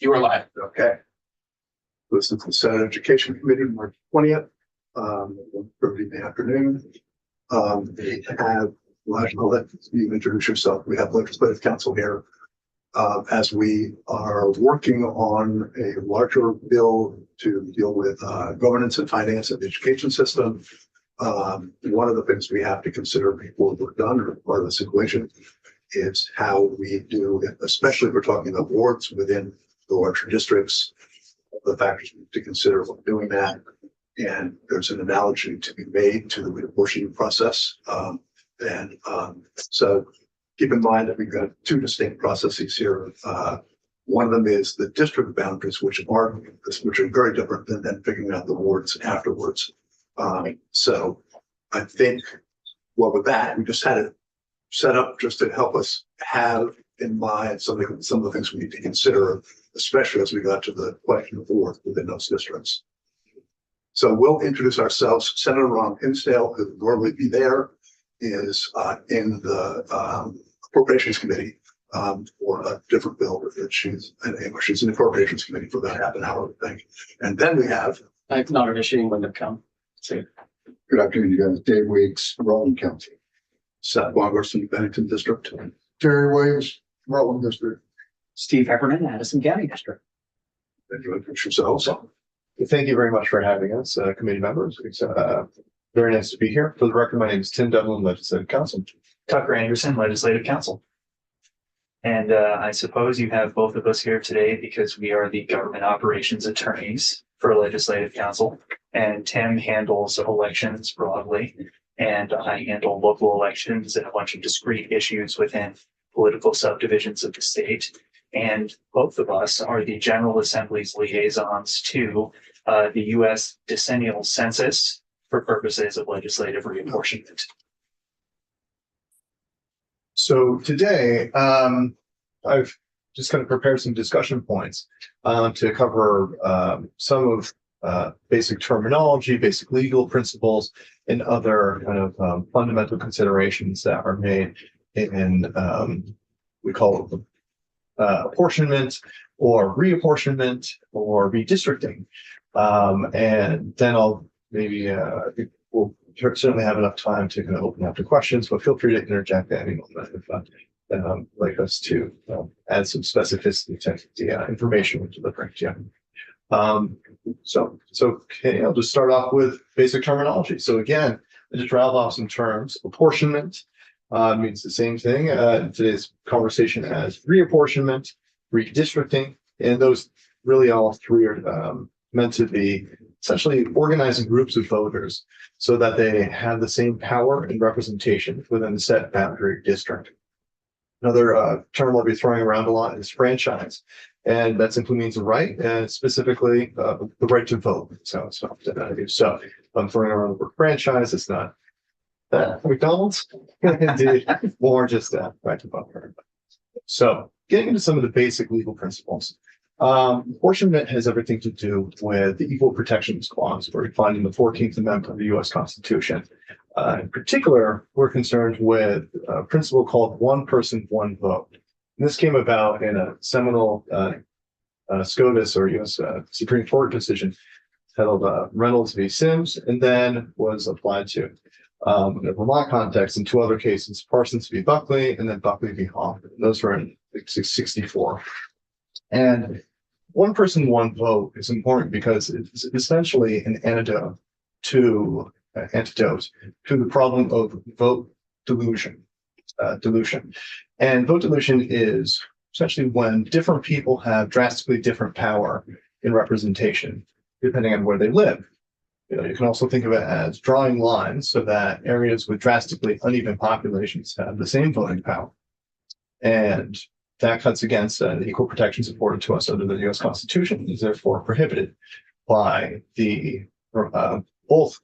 You are live. Okay. This is the Senate Education Committee, March 20th, 30 in the afternoon. We have, I'll let you introduce yourself. We have Legislative Council here. As we are working on a larger bill to deal with governance and finance of the education system. One of the things we have to consider before we're done, or part of this equation, is how we do, especially if we're talking about wards within the larger districts, the factors we have to consider when doing that. And there's an analogy to be made to the reapportioning process. So keep in mind that we've got two distinct processes here. One of them is the district boundaries, which are very different than figuring out the wards afterwards. So I think, well, with that, we just had it set up just to help us have in mind some of the things we need to consider, especially as we got to the question of wards within those districts. So we'll introduce ourselves. Senator Ron Hinsdale, who would normally be there, is in the Appropriations Committee for a different bill. She's in the Appropriations Committee for about half an hour, I think. And then we have. I've not initiating when to come. Good afternoon, you guys. Dave Weeks, Rutland County. Seth Bongerson, Bennington District. Terry Williams, Rutland District. Steve Hepperman, Addison County District. Thank you. Introduce yourselves. Thank you very much for having us, committee members. It's very nice to be here. For the record, my name is Tim Devlin, Legislative Counsel. Tucker Anderson, Legislative Counsel. And I suppose you have both of us here today because we are the government operations attorneys for Legislative Counsel. And Tim handles elections broadly, and I handle local elections and a bunch of discrete issues within political subdivisions of the state. And both of us are the General Assembly's liaisons to the U.S. decennial census for purposes of legislative reapportionment. So today, I've just kind of prepared some discussion points to cover some of basic terminology, basic legal principles, and other kind of fundamental considerations that are made in we call it apportionment or reapportionment or redistricting. And then I'll maybe I think we'll certainly have enough time to kind of open up to questions, but feel free to interject at any moment if like us to add some specificity to the information we're delivering to you. So okay, I'll just start off with basic terminology. So again, I just rattled off some terms. Apportionment means the same thing in today's conversation as reapportionment, redistricting, and those really all three are meant to be essentially organizing groups of voters so that they have the same power and representation within the set boundary district. Another term I'll be throwing around a lot is franchise, and that simply means a right, and specifically the right to vote. So if I'm throwing around the word franchise, it's not McDonald's, indeed, more just right to vote. So getting into some of the basic legal principles. Apportionment has everything to do with the Equal Protections Clause, where we find in the 14th Amendment of the U.S. Constitution. In particular, we're concerned with a principle called one person, one vote. And this came about in a seminal SCOTUS or U.S. Supreme Court decision titled Reynolds v. Sims, and then was applied to in the Vermont context in two other cases, Parsons v. Buckley and then Buckley v. Hoffman. Those were in 1964. And one person, one vote is important because it's essentially an antidote to the problem of vote dilution. And vote dilution is essentially when different people have drastically different power in representation, depending on where they live. You can also think of it as drawing lines so that areas with drastically uneven populations have the same voting power. And that cuts against the equal protections afforded to us under the U.S. Constitution, is therefore prohibited by the both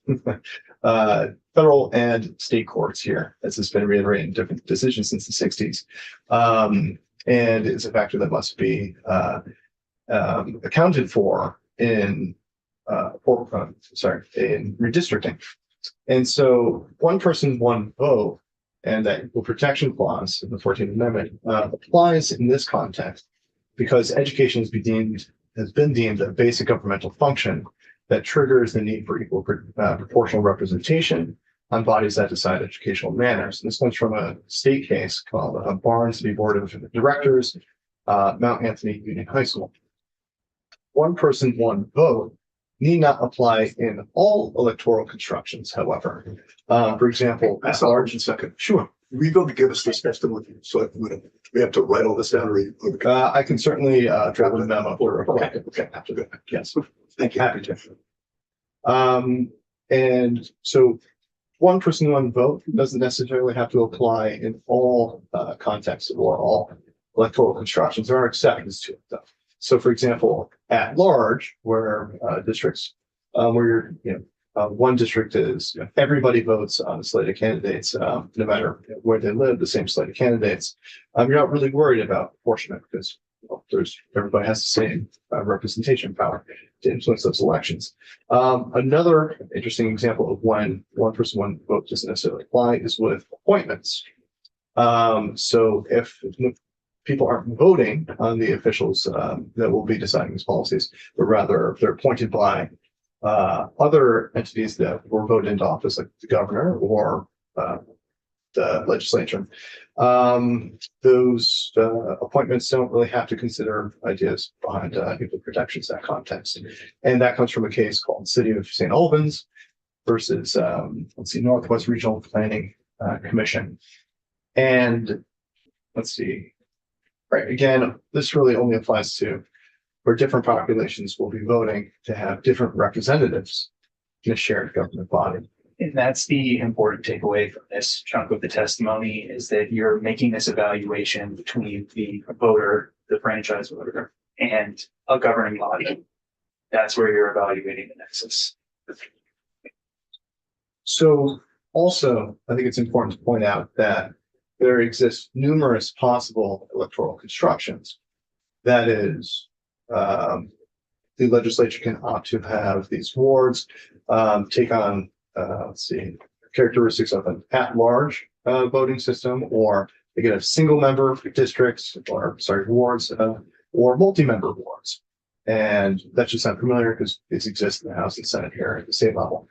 federal and state courts here, as has been reiterated in different decisions since the 60s. And it's a factor that must be accounted for in redistricting. And so one person, one vote, and that equal protection clause in the 14th Amendment applies in this context because education has been deemed a basic governmental function that triggers the need for equal proportional representation on bodies that decide educational manners. And this comes from a state case called Barnes v. Board of Directors, Mount Anthony Union High School. One person, one vote need not apply in all electoral constructions, however. For example, That's a large second. sure. We going to give us this testimony, so we have to write all this down or I can certainly draft a memo for Okay, good. Yes, Thank you. happy to. And so one person, one vote doesn't necessarily have to apply in all contexts or all electoral constructions. There are exceptions to it, though. So, for example, at large, where districts, where one district is everybody votes on a slate of candidates, no matter where they live, the same slate of candidates. You're not really worried about proportionate because everybody has the same representation power to influence those elections. Another interesting example of when one person, one vote doesn't necessarily apply is with appointments. So if people aren't voting on the officials that will be deciding these policies, but rather they're appointed by other entities that were voted into office, like the governor or the legislature. Those appointments don't really have to consider ideas behind equal protections, that context. And that comes from a case called City of St. Albans versus, Northwest Regional Planning Commission. And right, again, this really only applies to where different populations will be voting to have different representatives in a shared government body. And that's the important takeaway from this chunk of the testimony, is that you're making this evaluation between the voter, the franchise voter, and a governing body. That's where you're evaluating the nexus. So also, I think it's important to point out that there exist numerous possible electoral constructions. That is, the legislature can opt to have these wards take on characteristics of an at-large voting system, or they get a single-member districts, or wards, or multi-member wards. And that's just not familiar because these exist in the House and Senate here at the state level.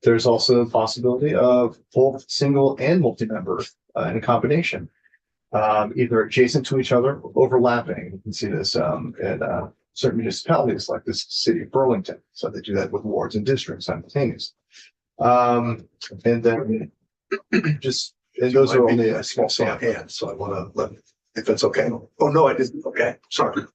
There's also the possibility of both single and multi-member in combination, either adjacent to each other or overlapping. You can see this in certain municipalities like this city of Burlington. So they do that with wards and districts simultaneously. And then those are only a small sample. So I want to let, if that's okay. Oh, no, I didn't. Okay, sorry.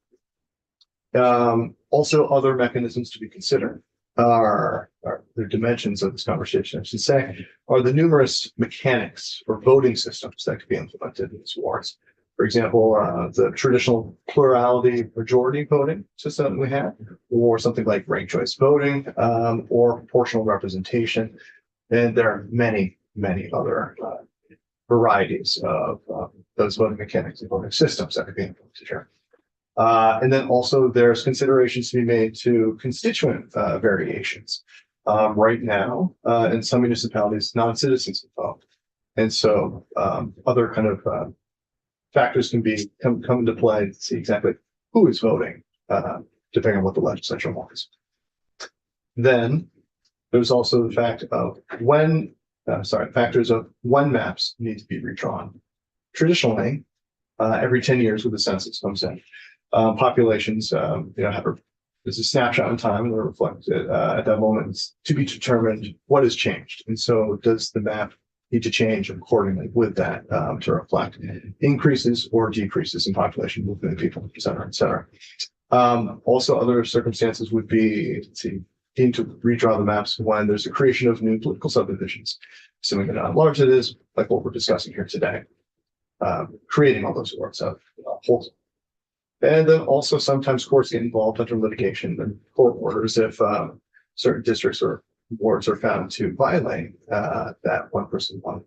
Also, other mechanisms to be considered are the dimensions of this conversation, I should say, are the numerous mechanics or voting systems that could be implemented in these wards. For example, the traditional plurality majority voting system we have, or something like ranked choice voting, or proportional representation. And there are many, many other varieties of those voting mechanics and voting systems that could be implemented here. And then also there's considerations to be made to constituent variations. Right now, in some municipalities, non-citizens vote. And so other kind of factors can come into play to see exactly who is voting, depending on what the legislature wants. Then there's also the fact of factors of when maps need to be redrawn. Traditionally, every 10 years when the census comes in, populations, there's a snapshot in time and they're reflected at that moment. It's to be determined what has changed. And so does the map need to change accordingly with that to reflect increases or decreases in population movement of people, et cetera, et cetera. Also, other circumstances would be need to redraw the maps when there's a creation of new political subdivisions, assuming that how large it is, like what we're discussing here today, creating all those sorts of holes. And then also sometimes courts get involved under litigation and court orders if certain districts or wards are found to violate that one person, one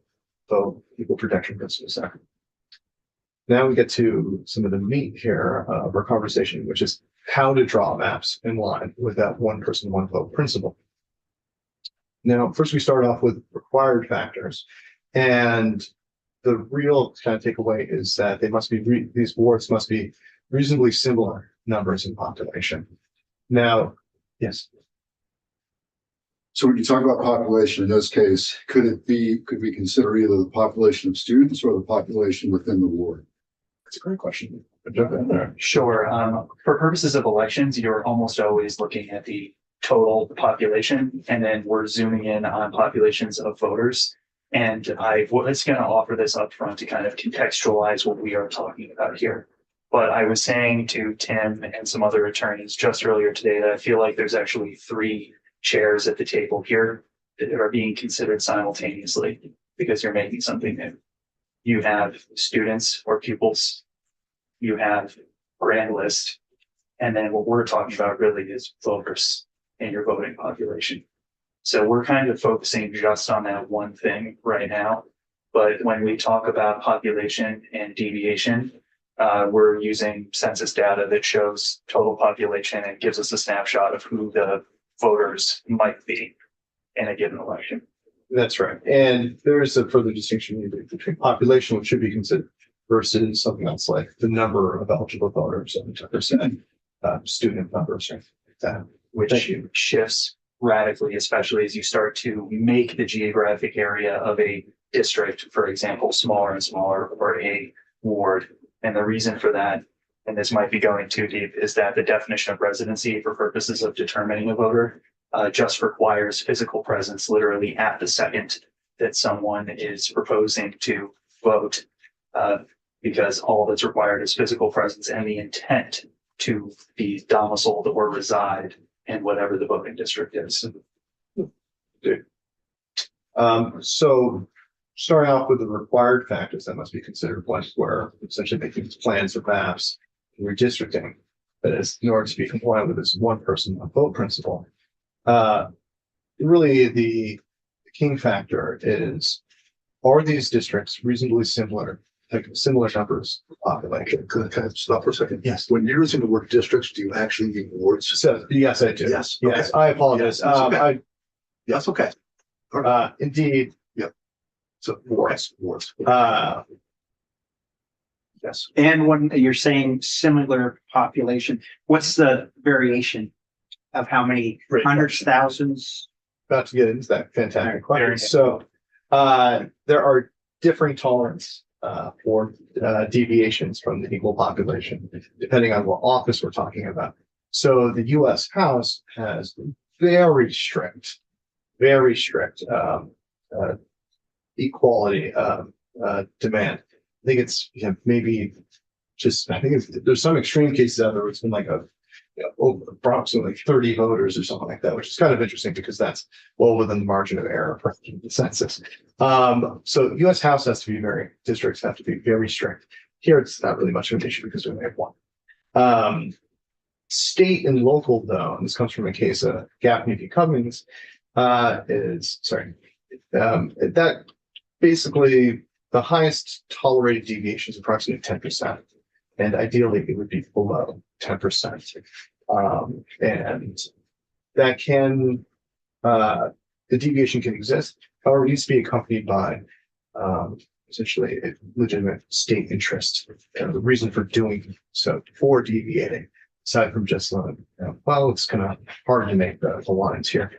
vote equal protection principles there. Now we get to some of the meat here of our conversation, which is how to draw maps in line with that one person, one vote principle. Now, first we start off with required factors. And the real kind of takeaway is that they must be, these wards must be reasonably similar numbers in population. Now, yes. So when you talk about population in this case, could we consider either the population of students or the population within the ward? That's a great question. Jump in there. Sure. For purposes of elections, you're almost always looking at the total population, and then we're zooming in on populations of voters. And I was going to offer this up front to kind of contextualize what we are talking about here. But I was saying to Tim and some other attorneys just earlier today that I feel like there's actually 3 chairs at the table here that are being considered simultaneously because you're making something new. You have students or pupils, you have grand list, and then what we're talking about really is voters and your voting population. So we're kind of focusing just on that one thing right now. But when we talk about population and deviation, we're using census data that shows total population and gives us a snapshot of who the voters might be in a given election. That's right. And there is a further distinction between population, which should be considered, versus something else like the number of eligible voters, 70%, student numbers, or like that, which shifts radically, especially as you start to make the geographic area of a district, for example, smaller and smaller, or a ward. And the reason for that, and this might be going too deep, is that the definition of residency for purposes of determining a voter just requires physical presence literally at the second that someone is proposing to vote, because all that's required is physical presence and the intent to be domiciled or reside in whatever the voting district is. So starting off with the required factors that must be considered once we're essentially making plans or maps and redistricting, that is in order to be compliant with this one person, one vote principle. Really the king factor is, are these districts reasonably similar, like similar numbers of population? Can I stop for a second? Yes. When you're using the word districts, do you actually mean wards? So yes, I do. Yes. Yes, Okay. I apologize. Yes, that's okay. That's okay. Indeed. So wards. Yes. And when you're saying similar population, what's the variation of how many Great hundreds, question. thousands? About to get into that fantastic Very question. So there are differing tolerance for deviations from the equal population, depending on what office we're talking about. So the U.S. House has very strict equality demand. I think it's maybe just, I think there's some extreme cases out there where it's been like approximately 30 voters or something like that, which is kind of interesting because that's well within the margin of error for the census. So U.S. House districts have to be very strict. Here, it's not really much of an issue because we only have one. State and local, though, and this comes from a case of Gaffney v. Cummings, that basically the highest tolerated deviation is approximately 10%. And ideally it would be below 10%. And that can, the deviation can exist. However, it needs to be accompanied by essentially a legitimate state interest. And the reason for doing so, for deviating, aside from just, well, it's kind of hard to make the lines here.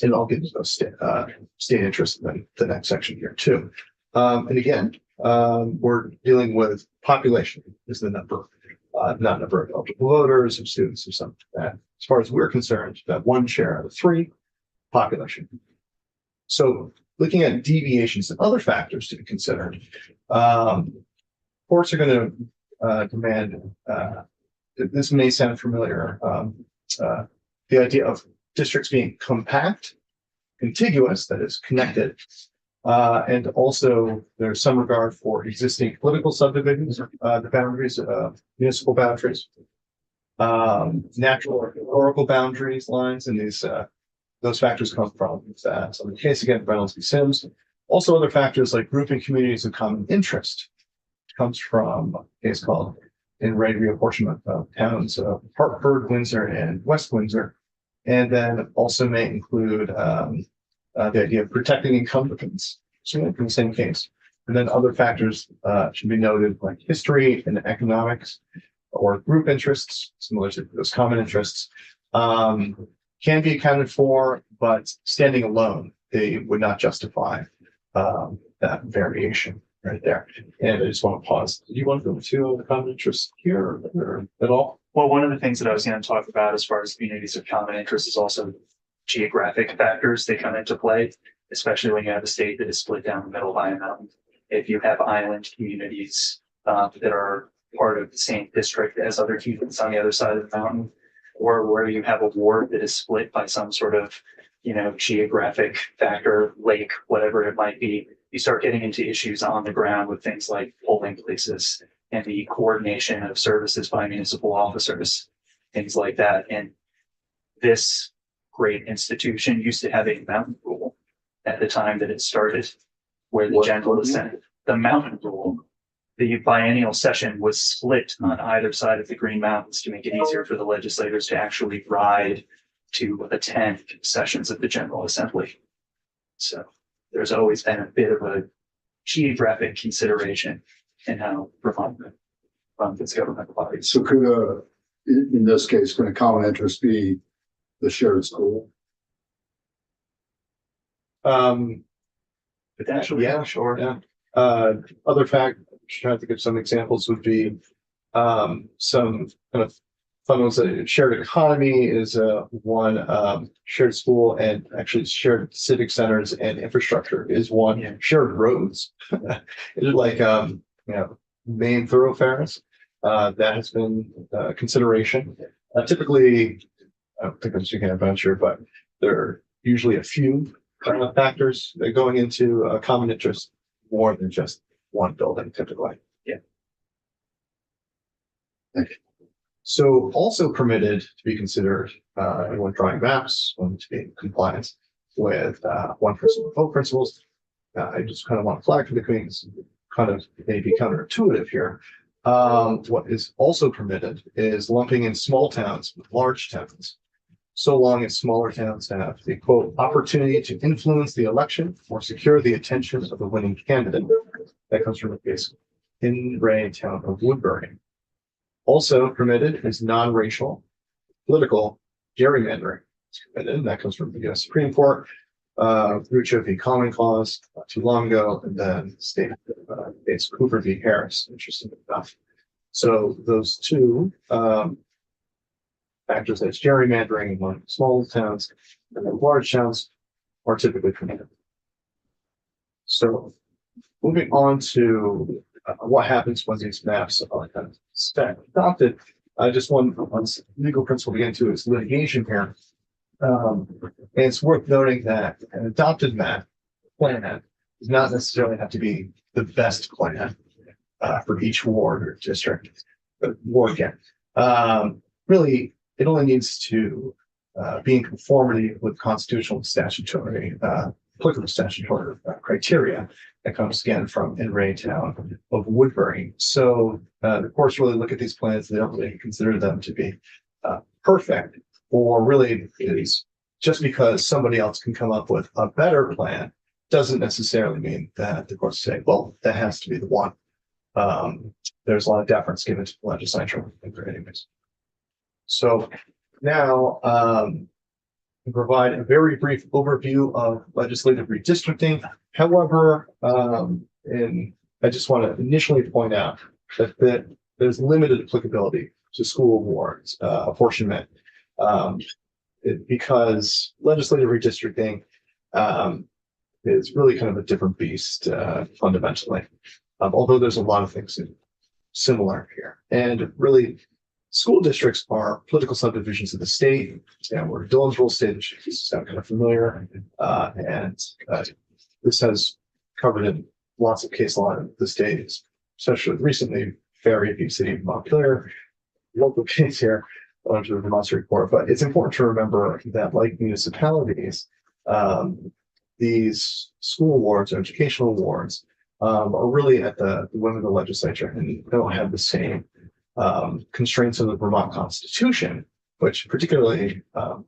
And I'll get into those state interests in the next section here too. And again, we're dealing with population is the number, not number of eligible voters or students or something like that. As far as we're concerned, that one chair out of 3, population. So looking at deviations and other factors to be considered, courts are going to demand, this may sound familiar, the idea of districts being compact, contiguous, that is connected, and also there's some regard for existing political subdivisions, the boundaries, municipal boundaries, natural or historical boundaries, lines, and those factors come from that. So in the case again, Reynolds v. Sims, also other factors like grouping communities of common interest comes from a case called in rate reapportionment of towns of Hartford, Windsor, and West Windsor. And then also may include the idea of protecting incumbents So in the same case. And then other factors should be noted like history and economics or group interests, similar to those common interests, can be accounted for, but standing alone, they would not justify that variation right there. And I just want to pause. Do you want to go to the common interest here or at all? Well, one of the things that I was going to talk about as far as communities of common interest is also geographic factors. They come into play, especially when you have a state that is split down the middle by a mountain. If you have island communities that are part of the same district as other communities on the other side of the mountain, or where you have a ward that is split by some sort of, geographic factor, lake, whatever it might be, you start getting into issues on the ground with things like polling places and the coordination of services by municipal officers, things like that. And this great institution used to have a mountain rule at the time that it started, where the general assembly, the mountain rule, the biennial session was split on either side of the Green Mountains to make it easier for the legislators to actually ride to attend sessions of the General Assembly. So there's always been a bit of a geographic consideration in how Vermont runs its government bodies. So could in this case, could a common interest be the shared school? Potentially, Yeah, sure. Yeah. Other fact, trying to think of some examples would be some kind of fun ones. Shared economy is one. Shared school and actually shared civic centers and infrastructure is one. Yeah. Shared roads, it's like main thoroughfares. That has been consideration. Typically, I don't think I'm speaking adventure, but there are usually a few factors that going into a common interest more than just one building typically. Yeah. Okay. So also permitted to be considered when drawing maps, when to be in compliance with one person vote principles. I just kind of want to flag for the Queens, kind of maybe counterintuitive here. What is also permitted is lumping in small towns with large towns, so long as smaller towns have the quote opportunity to influence the election or secure the attention of the winning candidate. That comes from the case in Ray town of Woodbury. Also permitted is non-racial political gerrymandering. It's permitted, and that comes from the U.S. Supreme Court, Rucho v. Common Cause not too long ago, and then state case Cooper v. Harris. Interesting enough. So those two factors, that's gerrymandering among small towns and then large towns, are typically permitted. So moving on to what happens when these maps are kind of adopted. Just one legal principle to get into is litigation here. And it's worth noting that an adopted map plan does not necessarily have to be the best plan for each ward or district. Really, it only needs to be in conformity with constitutional and statutory applicable statutory criteria that comes again from in Ray town of Woodbury. So the courts really look at these plans. They don't really consider them to be perfect, or really is just because somebody else can come up with a better plan doesn't necessarily mean that the courts say, well, that has to be the one. There's a lot of deference given to the legislature anyways. So now we provide a very brief overview of legislative redistricting. However, and I just want to initially point out that there's limited applicability to school wards apportionment because legislative redistricting is really kind of a different beast fundamentally. Although there's a lot of things similar here, and really school districts are political subdivisions of the state. And we're Dillon's Rule state, which sound kind of familiar. And this has covered in lots of case law in the state, especially recently, Ferry v. City of Montclair, local case here, under the Vermont report. But it's important to remember that, like municipalities, these school wards or educational wards are really at the whim of the legislature and don't have the same constraints of the Vermont Constitution, which particularly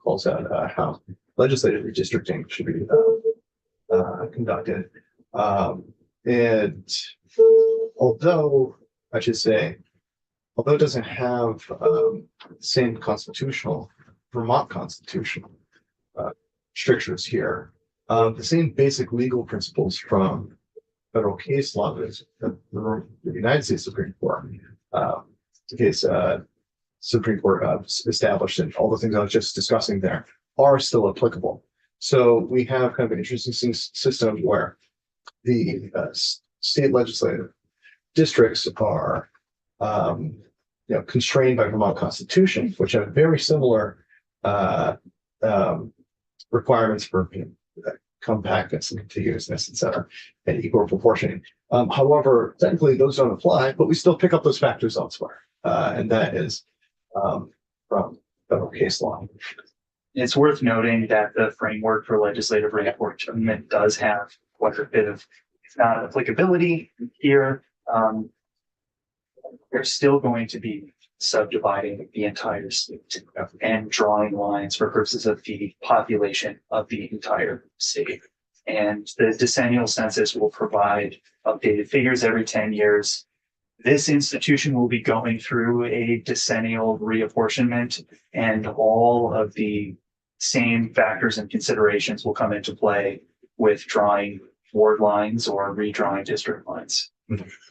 calls out how legislative redistricting should be conducted. And although I should say, although it doesn't have same Vermont constitutional strictures here, the same basic legal principles from federal case law that the United States Supreme Court, the case Supreme Court established, and all the things I was just discussing there are still applicable. So we have kind of an interesting system where the state legislative districts are constrained by Vermont Constitution, which have very similar requirements for compactness and contiguousness, et cetera, and equal proportioning. However, technically those don't apply, but we still pick up those factors elsewhere, and that is from federal case law. It's worth noting that the framework for legislative reapportionment does have quite a bit of, if not applicability here. They're still going to be subdividing the entire state and drawing lines for purposes of the population of the entire state. And the decennial census will provide updated figures every 10 years. This institution will be going through a decennial reapportionment, and all of the same factors and considerations will come into play with drawing ward lines or redrawing district lines.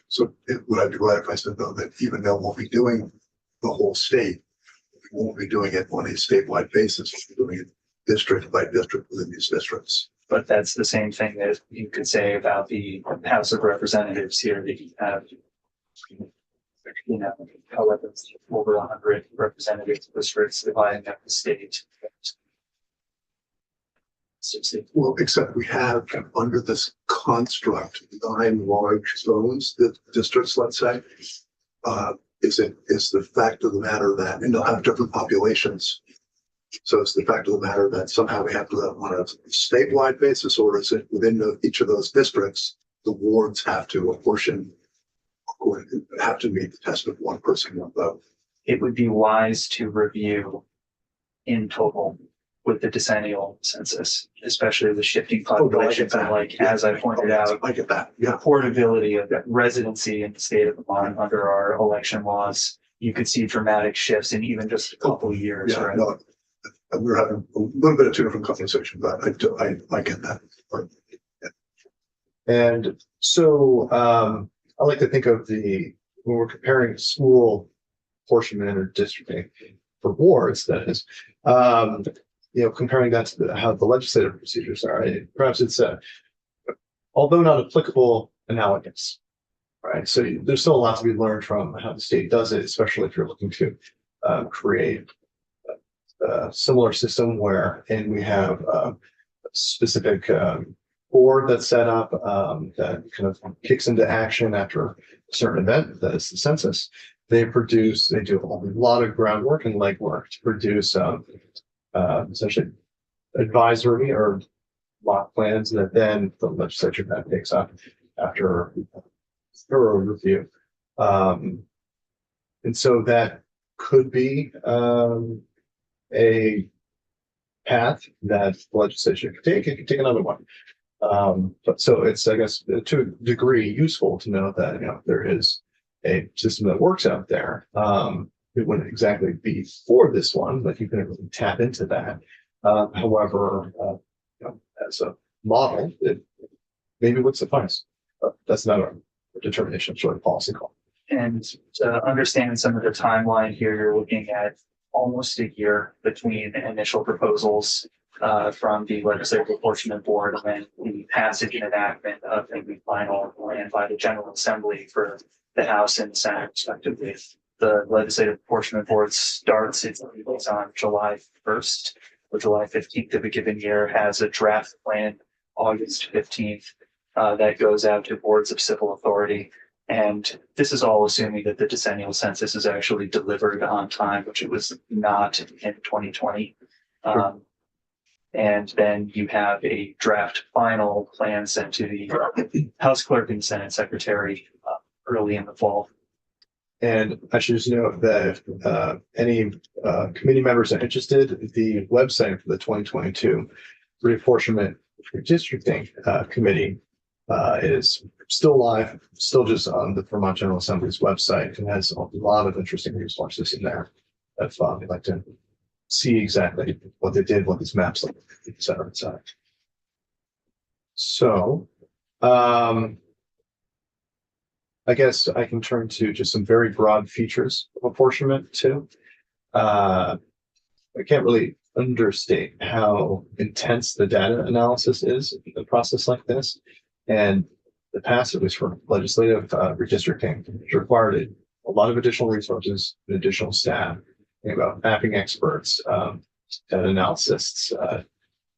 So would I be right if I said though that even though we'll be doing the whole state, we won't be doing it on a statewide basis, we're doing it district by district within these districts. But that's the same thing that you could say about the House of Representatives here, that you have, however, over 100 representative districts dividing up the state. Well, except we have under this construct 9 large zones, the districts, let's say. Is the fact of the matter that, and they'll have different populations. So it's the fact of the matter that somehow we have to have on a statewide basis, or is it within each of those districts, the wards have to apportion, have to meet the test of 1 person, 1 vote? It would be wise to review in total with the decennial census, especially the shifting populations, and like, as I pointed out, I get that. Yeah. portability of residency in the state of Vermont under our election laws. You could see dramatic shifts in even just a couple of years, Yeah, right? no, we're having a little bit of 2 different conversations, but I get that. And so I like to think of when we're comparing school apportionment or districting for wards, that is, comparing that to how the legislative procedures are. Perhaps it's although not applicable, analogous, right? So there's still a lot to be learned from how the state does it, especially if you're looking to create a similar system and we have a specific board that's set up that kind of kicks into action after a certain event, that is the census. They do a lot of groundwork and legwork to produce essentially advisory or block plans that then the legislature then takes up after thorough review. And so that could be a path that the legislature could take. It could take another one. But so it's, I guess, to a degree useful to know that, there is a system that works out there. It wouldn't exactly be for this one, but you can really tap into that. However, as a model, it maybe would suffice. That's not a determination, sort of policy call. And to understand some of the timeline here, you're looking at almost a year between initial proposals from the Legislative Apportionment Board and the passage and enactment of the final plan by the General Assembly for the House and Senate, respectively. The Legislative Apportionment Board starts its meetings on July 1st or July 15th of a given year, has a draft plan August 15th that goes out to boards of civil authority. And this is all assuming that the decennial census is actually delivered on time, which it was not in 2020. And then you have a draft final plan sent to the House Clerk and Senate Secretary early in the fall. And I should just note that any committee members are interested, the website for the 2022 reapportionment redistricting committee is still live, still just on the Vermont General Assembly's website, and has a lot of interesting resources in there. If you'd like to see exactly what they did, what these maps look like, et cetera, et cetera. So, I guess I can turn to just some very broad features of apportionment too. I can't really understate how intense the data analysis is in a process like this. And the past, at least for legislative redistricting, which required a lot of additional resources and additional staff, think about mapping experts, data analysts,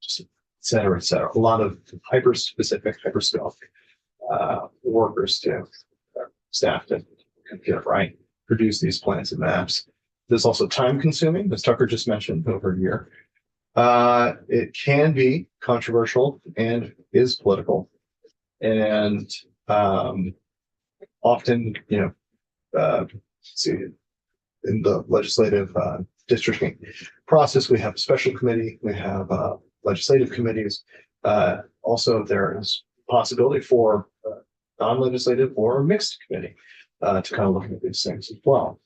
just et cetera, et cetera. A lot of hyper-specific, hyper-scale workers to staff to get it right, produce these plans and maps. There's also time consuming, as Tucker just mentioned, over a year. It can be controversial and is political. And often, see, in the legislative districting process, we have a special committee, we have legislative committees. Also, there is possibility for non-legislative or a mixed committee to kind of look at these things as well.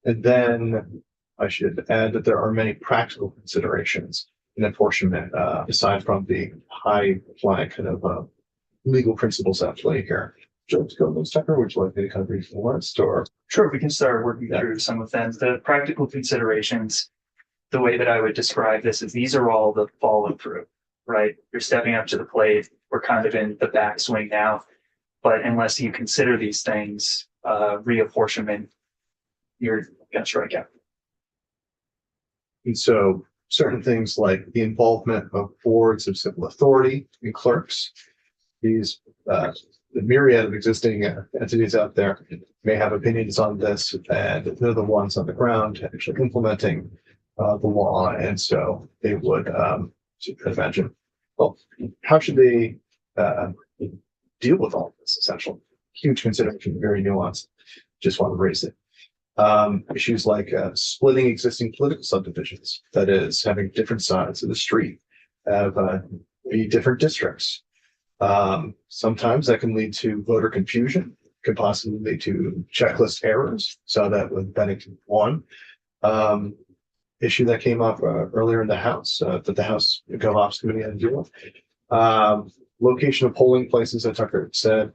And then I should add that there are many practical considerations in apportionment, aside from the high flag kind of legal principles at play here. Would you like to kind of read the list, or? Sure, we can start working through some of them. The practical considerations, the way that I would describe this is these are all the follow through, right? You're stepping up to the plate. We're kind of in the backswing now, but unless you consider these things, reapportionment, you're going to strike out. And so certain things like the involvement of boards of civil authority and clerks, these the myriad of existing entities out there may have opinions on this, and they're the ones on the ground actually implementing the law. And so they would imagine, well, how should they deal with all of this? Essential, huge consideration, very nuanced. Just want to raise it. Issues like splitting existing political subdivisions, that is, having different sides of the street, have be different districts. Sometimes that can lead to voter confusion, could possibly lead to checklist errors. So that with Bennington one issue that came up earlier in the House, that the House GovOps committee had to deal with. Location of polling places, that Tucker said,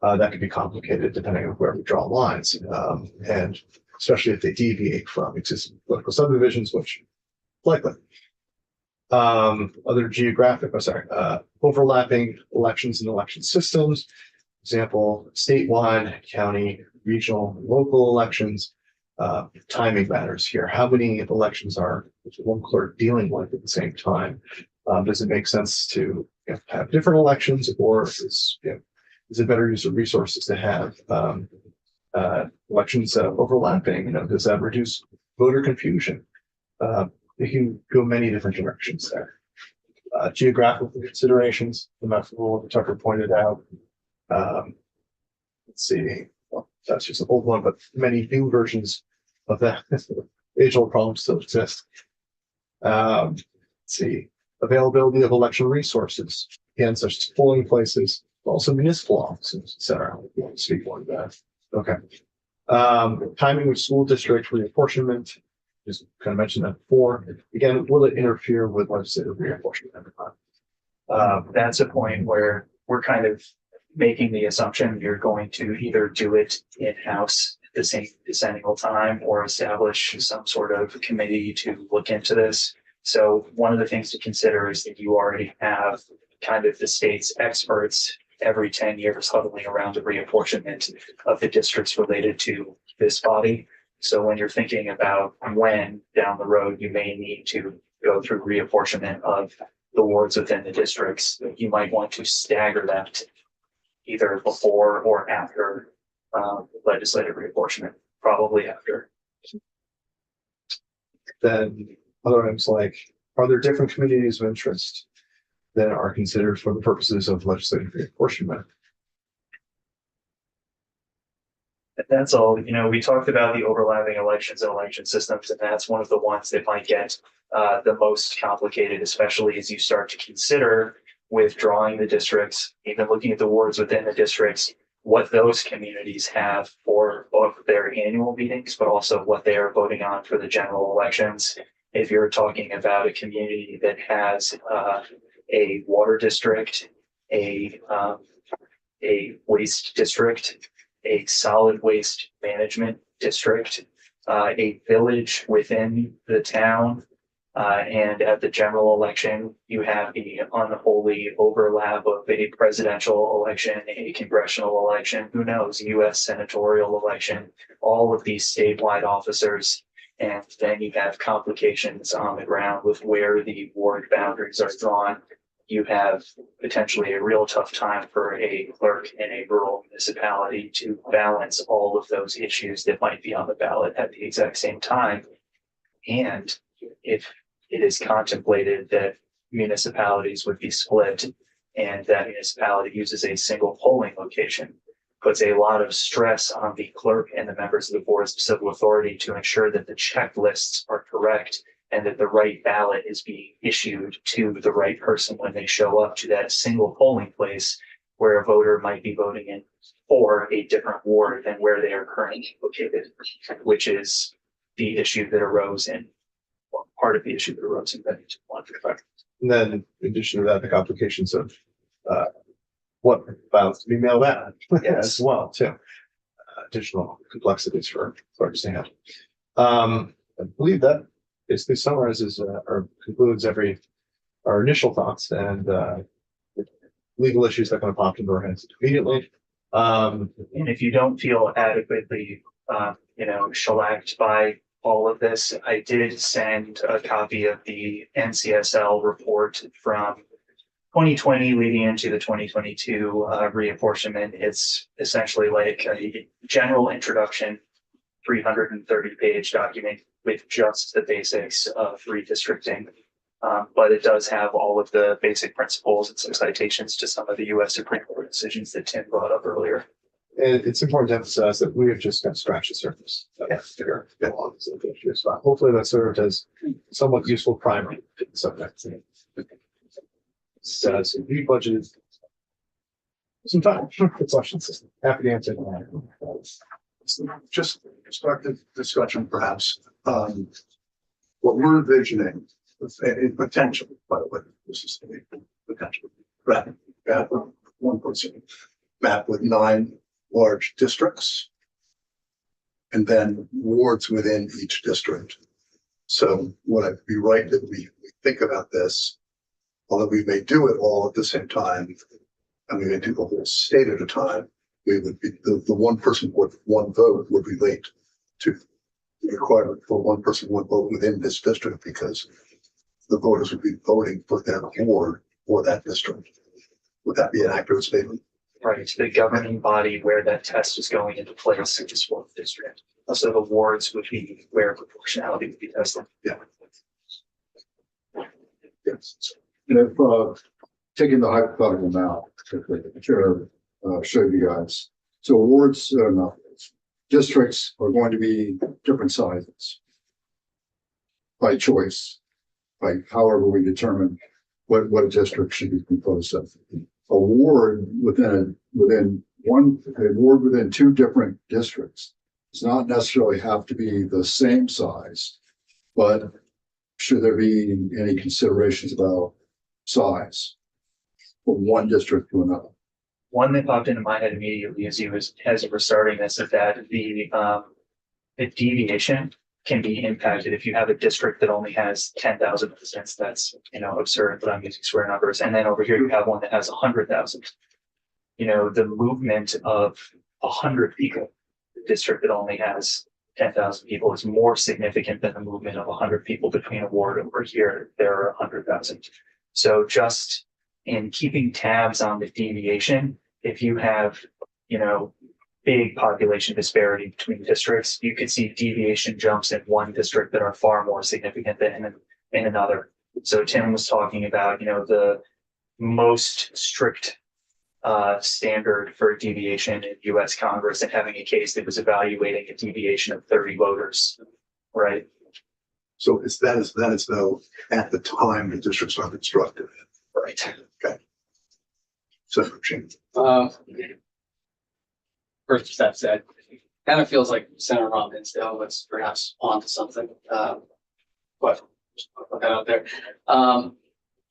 that could be complicated depending on where we draw lines, and especially if they deviate from existing political subdivisions, which likely. Other geographic, overlapping elections and election systems, example, statewide, county, regional, local elections. Timing matters here. How many elections are one clerk dealing with at the same time? Does it make sense to have different elections, or is it better use of resources to have elections overlapping? Does that reduce voter confusion? It can go many different directions there. Geographical considerations, the map rule that Tucker pointed out. Let's see, well, that's just an old one, but many new versions of that age-old problem still exist. Let's see, availability of election resources, again, such as polling places, also municipal offices, et cetera. We won't speak more to that. Okay. Timing of school district reapportionment, just kind of mentioned that before. Again, will it interfere with legislative reapportionment? That's a point where we're kind of making the assumption you're going to either do it in-house at the same decennial time or establish some sort of committee to look into this. So one of the things to consider is that you already have kind of the state's experts every 10 years huddling around the reapportionment of the districts related to this body. So when you're thinking about when down the road you may need to go through reapportionment of the wards within the districts, you might want to stagger that either before or after legislative reapportionment, probably after. Then other items like, are there different communities of interest that are considered for the purposes of legislative reapportionment? That's all, we talked about the overlapping elections and election systems, and that's one of the ones that might get the most complicated, especially as you start to consider withdrawing the districts, even looking at the wards within the districts, what those communities have for both their annual meetings, but also what they are voting on for the general elections. If you're talking about a community that has a water district, a waste district, a solid waste management district, a village within the town, and at the general election, you have the unholy overlap of a presidential election, a congressional election, who knows, US senatorial election, all of these statewide officers. And then you have complications on the ground with where the ward boundaries are drawn. You have potentially a real tough time for a clerk in a rural municipality to balance all of those issues that might be on the ballot at the exact same time. And if it is contemplated that municipalities would be split and that municipality uses a single polling location, puts a lot of stress on the clerk and the members of the boards of civil authority to ensure that the checklists are correct and that the right ballot is being issued to the right person when they show up to that single polling place where a voter might be voting in for a different ward than where they are currently located, which is the issue that arose in, well, part of the issue that arose in Bennington 155. And then in addition to that, the complications of what ballots to be mailed out as well, too. Additional complexities for clerks to handle. I believe that basically summarizes or concludes our initial thoughts and legal issues that kind of popped into our heads immediately. And if you don't feel adequately, shellacked by all of this, I did send a copy of the NCSL report from 2020 leading into the 2022 reapportionment. It's essentially like a general introduction, 330-page document with just the basics of redistricting. But it does have all of the basic principles and some citations to some of the US Supreme Court decisions that Tim brought up earlier. And it's important to emphasize that we have just kind of scratched the surface. Hopefully that served as somewhat useful primer to the subject. So we budgeted some time for questions. Happy to answer. Just start the discussion perhaps. What we're envisioning in potential, by the way, this is a potential map, one person map with 9 large districts and then wards within each district. So would I be right that we think about this, although we may do it all at the same time, and we may do the whole state at a time, we would be the one person with one vote would relate to the requirement for one person, one vote within this district because the voters would be voting for their ward or that district. Would that be an accurate statement? Right, the governing body where that test is going into place, which is for the district. So the wards would be where proportionality would be tested. Yeah. Yes. And if, taking the hypothetical now, the chair showed you guys. So wards, districts are going to be different sizes by choice, by however we determine what a district should be composed of. A ward within 2 different districts does not necessarily have to be the same size, but should there be any considerations about size from one district to another? One that popped into my head immediately as you were starting this is that the deviation can be impacted if you have a district that only has 10,000 residents. That's, absurd, but I'm using square numbers. And then over here you have one that has 100,000. The movement of 100 people, the district that only has 10,000 people is more significant than the movement of 100 people between a ward. Over here, there are 100,000. So just in keeping tabs on the deviation, if you have, big population disparity between districts, you could see deviation jumps in one district that are far more significant than in another. So Tim was talking about, the most strict standard for deviation in US Congress and having a case that was evaluating a deviation of 30 voters, right? So that is though at the time the districts are constructed. Right. Okay. Senator Sheen. First, just that said, kind of feels like Senator Ron Dinsdale was perhaps onto something. But just put that out there.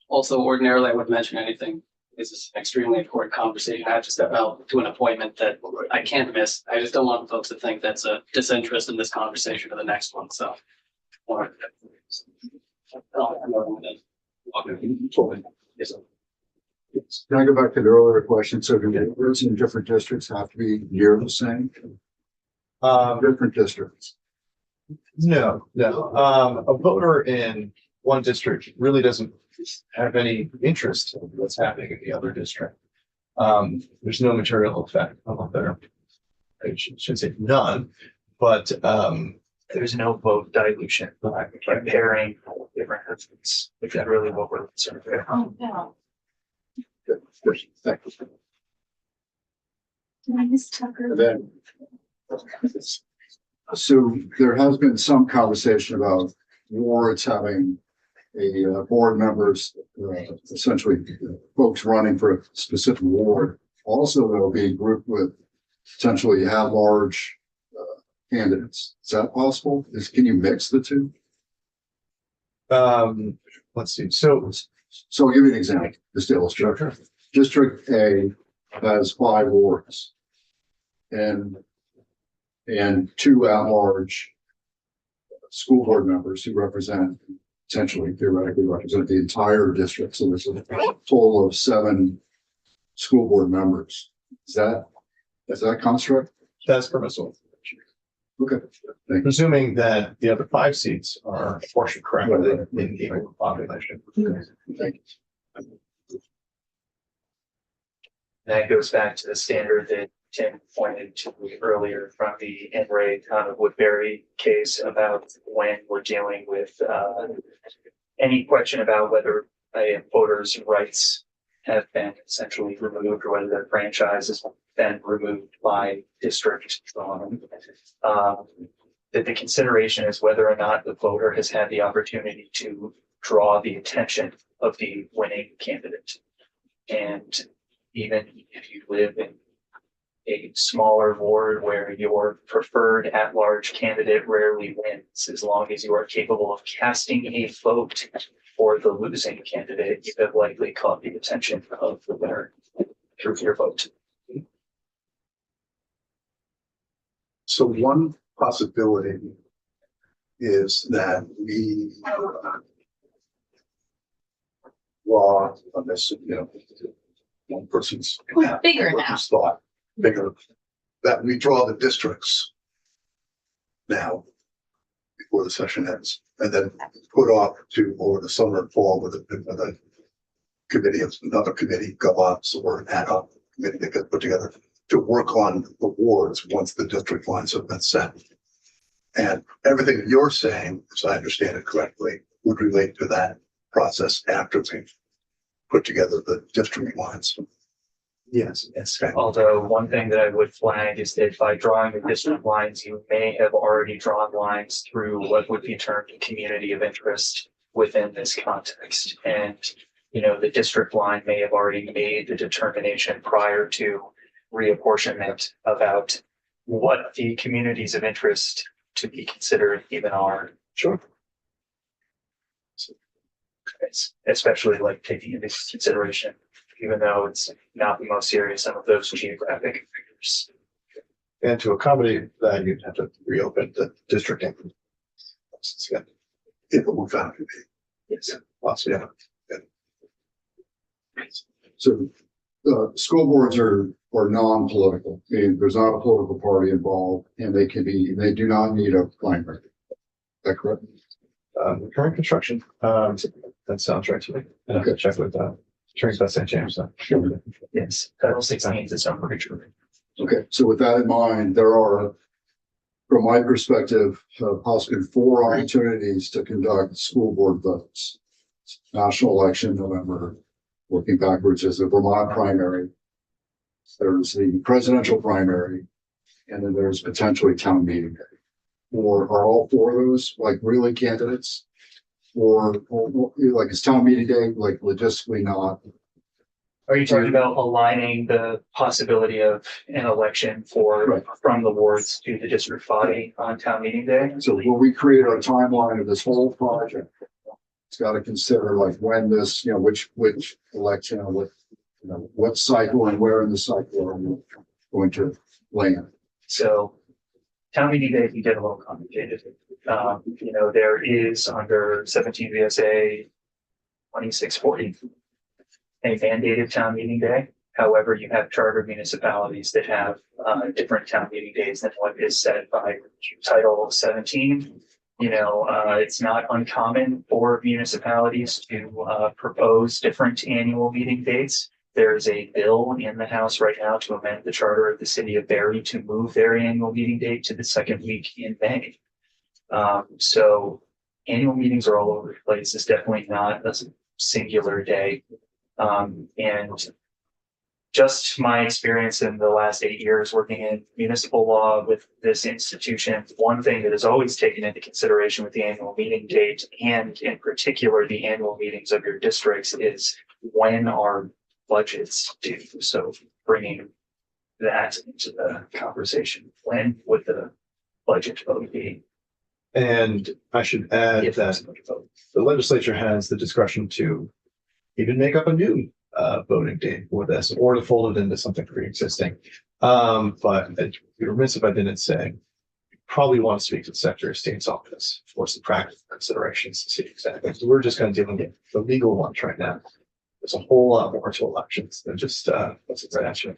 Also, ordinarily, I wouldn't mention anything. This is an extremely important conversation. I have to step out to an appointment that I can't miss. I just don't want folks to think that's a disinterest in this conversation or the next one. So. Can I go back to the earlier question? So do the words in different districts have to be near the same? Different districts. No. A voter in one district really doesn't have any interest in what's happening in the other district. There's no material effect on there. I should say none, but There's no vote dilution by comparing different districts, which is really what we're concerned with. Oh, no. Good. Thank you. Did I miss Tucker? And then, so there has been some conversation about wards having a board members, essentially folks running for a specific ward. Also, there'll be grouped with potentially at-large candidates. Is that possible? Can you mix the two? let's see. So So I'll give you an example, just to illustrate. Sure. District A has 5 wards and two at-large school board members who represent, potentially theoretically represent the entire district. So there's a total of 7 school board members. Is that construct? that's permissible, Okay. Thank presuming that the other 5 seats are portioned correctly in equal population. you. Thank you. That goes back to the standard that Tim pointed to earlier from the Enray town of Woodbury case about when we're dealing with any question about whether a voter's rights have been essentially removed or whether their franchise has been removed by district. That the consideration is whether or not the voter has had the opportunity to draw the attention of the winning candidate. And even if you live in a smaller ward where your preferred at-large candidate rarely wins, as long as you are capable of casting a vote for the losing candidate, you have likely caught the attention of the winner through your vote. So one possibility is that we law on this, one person's Well, it's bigger now. person's thought, bigger, that we draw the districts now before the session ends, and then put off to over the summer and fall with a committee, another committee, go-ops or an ad hoc committee that gets put together to work on the wards once the district lines have been set. And everything that you're saying, as I understand it correctly, would relate to that process after we've put together the district lines. Yes. Okay. Although one thing that I would flag is that by drawing the district lines, you may have already drawn lines through what would be termed a community of interest within this context. And, the district line may have already made the determination prior to reapportionment about what the communities of interest to be considered even are. Sure. Especially like taking into consideration, even though it's not the most serious, some of those geographic figures. And to accommodate that, you'd have to reopen the district. Yeah, If it were found to be. Yes. possibly. So school boards are non-political. I mean, there's not a political party involved and they do not need a primary. Is that correct? Current construction, that sounds right to me. And I have to check with, Attorney Beth St. James. Yes, Title 16 is not pretty true. Okay, so with that in mind, there are, from my perspective, possibly 4 opportunities to conduct school board votes. National election, November, working backwards is a Vermont primary. There's the presidential primary, and then there's potentially town meeting day. Or are all 4 of those like really candidates? Or like is town meeting day like logistically not? Are you talking about aligning the possibility of an election for, Right. from the wards to the district body on town meeting day? So when we create our timeline of this whole project, it's got to consider like when this, which election, what cycle and where in the cycle are we going to land? So town meeting day can get a little complicated. There is under 17 VSA 2640 a mandated town meeting day. However, you have charter municipalities that have different town meeting days than what is set by Title 17. It's not uncommon for municipalities to propose different annual meeting dates. There's a bill in the House right now to amend the charter of the city of Barry to move their annual meeting date to the second week in May. So annual meetings are all over the place. It's definitely not a singular day. And just my experience in the last 8 years working in municipal law with this institution, one thing that is always taken into consideration with the annual meeting date, and in particular the annual meetings of your districts, is when are budgets due. So bringing that into the conversation, when would the budget vote be? And I should add If that there's a budget vote. the legislature has the discretion to even make up a new voting date for this, or to fold it into something pre-existing. But I'd be remiss if I didn't say, you probably want to speak to the Secretary of State's office for some practical considerations to see exactly. So we're just kind of dealing with the legal ones right now. There's a whole lot more to elections than just what's it actually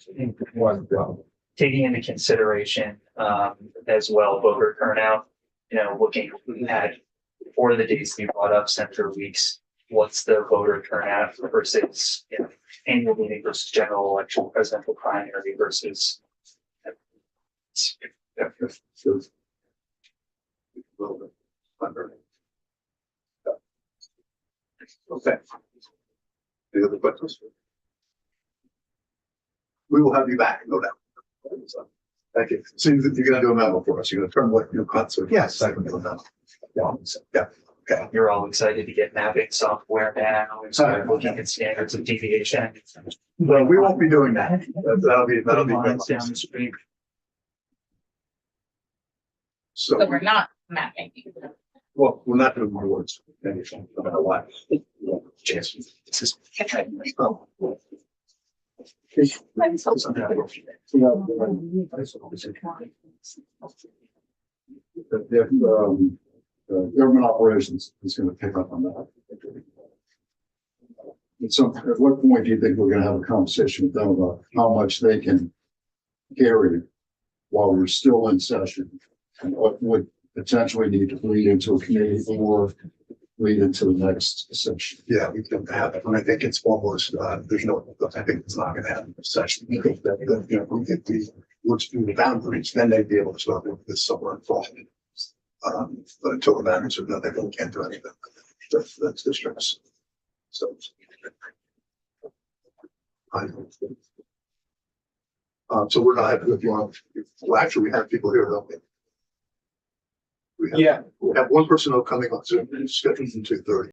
one problem. Taking into consideration as well voter turnout, looking at for the dates you brought up, Senator Weeks, what's the voter turnout versus annual meeting versus general election, presidential primary versus. Okay. Any other questions? We will have you back, no doubt. So, thank you. So you're gonna do a memo for us. You're gonna turn what your concert. Yes, I can do a memo. Yeah. Okay. You're all excited to get mapping software now and start looking at standards of deviation. Well, we won't be doing that. That'll be. Putting lines down the street. So, So we're not mapping. well, we're not doing awards. Anything, no matter what. Chance. This is. Oh. Government operations is going to pick up on that. And so at what point do you think we're going to have a conversation with them about how much they can carry while we're still in session? And what would potentially need to bleed into a committee or lead into the next session? Yeah, we can have it. And I think it's almost, there's no, I think it's not gonna happen in session. I think that, if we get the, let's do the boundaries, then they'd be able to start with this somewhere involved. But until the boundaries are done, they really can't do anything. That's the stress. So. So we're not having, if you want, well, actually, we have people here, don't we? We have one personnel coming on Zoom, scheduled from 2:30.